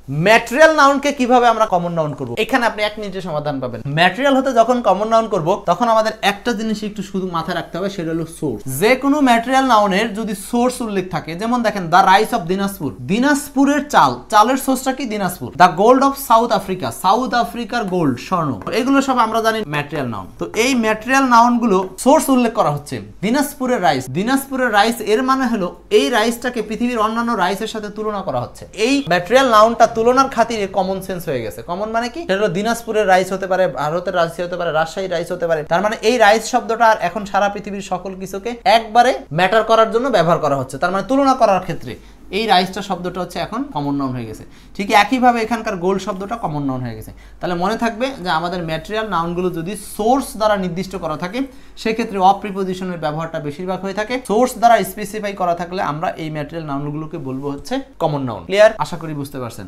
Material নাউনকে কিভাবে আমরা common noun করব, এখানে আপনি 1 মিনিটে সমাধান পাবেন। ম্যাটেরিয়াল হতে যখন কমন নাউন করব তখন আমাদের একটা জিনিস একটু শুধু মাথায় রাখতে হবে, সেটা হলো সোর্স। যে কোনো ম্যাটেরিয়াল নাউনের যদি সোর্স উল্লেখ থাকে, যেমন দেখেন দা রাইস অফ দিনাজপুর, দিনাজপুরের চাল, চালের সোর্সটা কি Dinajpur. The gold of South Africa, South আফ্রিকার গোল্ড, স্বর্ণ, এগুলো সব আমরা জানি ম্যাটেরিয়াল নাউন। তো এই ম্যাটেরিয়াল নাউন গুলো সোর্স উল্লেখ করা হচ্ছে দিনাজপুরের রাইস, দিনাজপুরের রাইস এর মানে হলো এই রাইসটাকে পৃথিবীর অন্যান্য রাইসের সাথে তুলনা করা হচ্ছে। এই ম্যাটেরিয়াল নাউনটা তুলনার খাতিরে কমন সেন্স হয়ে গেছে। কমন মানে কি, সেটা হলো দিনাজপুরের রাইস হতে পারে, ভারতের রাইস হতে পারে, রাজশাহী রাইস হতে পারে। তার মানে এই রাইস শব্দটা আর এখন সারা পৃথিবীর সকল কিছুকে একবারে ম্যাটার করার জন্য ব্যবহার করা হচ্ছে। তার মানে তুলনা করার ক্ষেত্রে এই রাইসটা শব্দটা হচ্ছে এখন কমন নাউন হয়ে গেছে। ঠিক একইভাবে এখানকার গোল্ড শব্দটা কমন নাউন হয়ে গেছে। তাহলে মনে থাকবে যে আমাদের ম্যাটেরিয়াল নাউনগুলো যদি সোর্স দ্বারা নির্দিষ্ট করা থাকে সেক্ষেত্রে অফ প্রিপোজিশনের ব্যবহারটা বেশিরভাগ হয়ে থাকে। সোর্স দ্বারা স্পেসিফাই করা থাকলে আমরা এই ম্যাটেরিয়াল নাউনগুলোকে বলবো হচ্ছে কমন নাউন। ক্লিয়ার? আশা করি বুঝতে পারছেন।